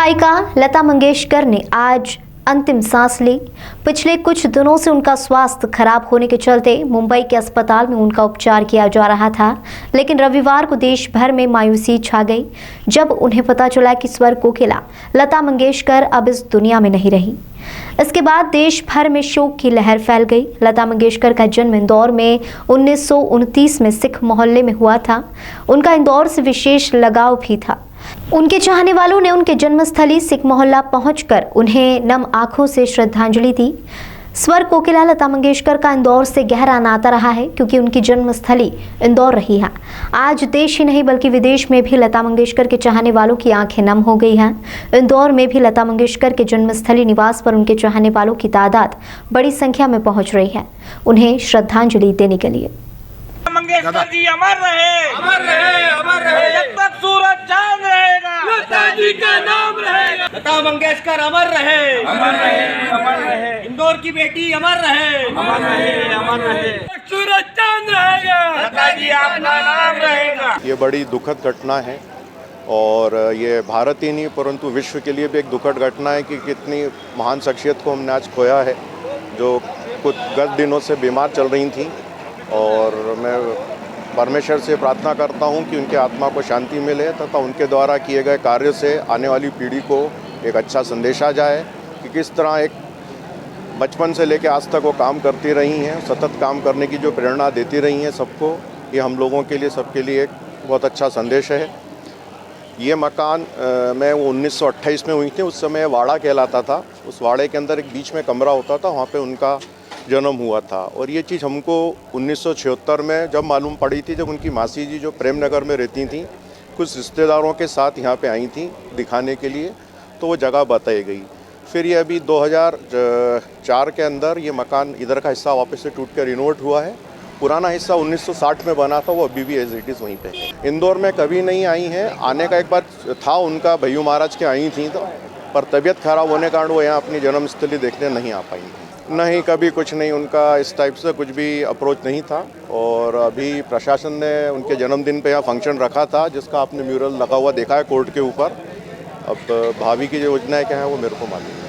गायिका लता मंगेशकर ने आज अंतिम सांस ली। पिछले कुछ दिनों से उनका स्वास्थ्य खराब होने के चलते मुंबई के अस्पताल में उनका उपचार किया जा रहा था, लेकिन रविवार को देश भर में मायूसी छा गई जब उन्हें पता चला कि स्वर कोकिला लता मंगेशकर अब इस दुनिया में नहीं रही। इसके बाद देश भर में शोक की लहर फैल गई। लता मंगेशकर का जन्म इंदौर में 1929 में सिख मोहल्ले में हुआ था। उनका इंदौर से विशेष लगाव भी था। उनके चाहने वालों ने उनके जन्मस्थली सिख मोहल्ला पहुंचकर उन्हें नम आंखों से श्रद्धांजलि दी। स्वर कोकिला लता मंगेशकर का इंदौर से गहरा नाता रहा है, क्योंकि उनकी जन्मस्थली इंदौर रही है। आज देश ही नहीं बल्कि विदेश में भी लता मंगेशकर के चाहने वालों की आंखें नम हो गई हैं। इंदौर में भी लता मंगेशकर के जन्मस्थली निवास पर उनके चाहने वालों की तादाद बड़ी संख्या में पहुंच रही है उन्हें श्रद्धांजलि देने के लिए। मंगेशकर जी अमर रहे, अमर रहे, अमर रहे। जब तक सूरज चांद रहेगा, लता जी का नाम रहेगा। लता मंगेशकर अमर रहे, अमर रहे, अमर रहे। इंदौर की बेटी अमर रहे, अमर रहे, अमर रहे। सूरज चांद रहेगा, लता जी आपका नाम रहेगा। ये बड़ी दुखद घटना है और ये भारत ही नहीं परंतु विश्व के लिए भी एक दुखद घटना है कि कितनी महान शख्सियत को हमने आज खोया है, जो कुछ गत दिनों से बीमार चल रही थी। और मैं परमेश्वर से प्रार्थना करता हूं कि उनके आत्मा को शांति मिले तथा उनके द्वारा किए गए कार्य से आने वाली पीढ़ी को एक अच्छा संदेश आ जाए कि किस तरह एक बचपन से लेकर आज तक वो काम करती रही हैं, सतत काम करने की जो प्रेरणा देती रही हैं सबको। ये हम लोगों के लिए, सबके लिए एक बहुत अच्छा संदेश है। ये मकान मैं 1928 में हुई थी, उस समय वाड़ा कहलाता था। उस वाड़े के अंदर एक बीच में कमरा होता था, वहाँ पे उनका जन्म हुआ था। और ये चीज़ हमको 1976 में जब मालूम पड़ी थी, जब उनकी मासी जी जो प्रेम नगर में रहती थी कुछ रिश्तेदारों के साथ यहाँ पे आई थी दिखाने के लिए, तो वो जगह बताई गई। फिर ये अभी 2004 के अंदर ये मकान इधर का हिस्सा वापस से टूट कर रिनोवेट हुआ है। पुराना हिस्सा 1960 में बना था, वो अभी भी एज इट इज़ वहीं पे है। इंदौर में कभी नहीं आई हैं, आने का एक बार था उनका, भैयू महाराज के आई थी तो, पर तबीयत खराब होने के कारण वो यहाँ अपनी जन्मस्थली देखने नहीं आ पाई। नहीं, कभी कुछ नहीं, उनका इस टाइप से कुछ भी अप्रोच नहीं था। और अभी प्रशासन ने उनके जन्मदिन पे यहाँ फंक्शन रखा था, जिसका आपने म्यूरल लगा हुआ देखा है कोर्ट के ऊपर। अब भाभी की जो योजनाएं क्या है वो मेरे को मालूम है।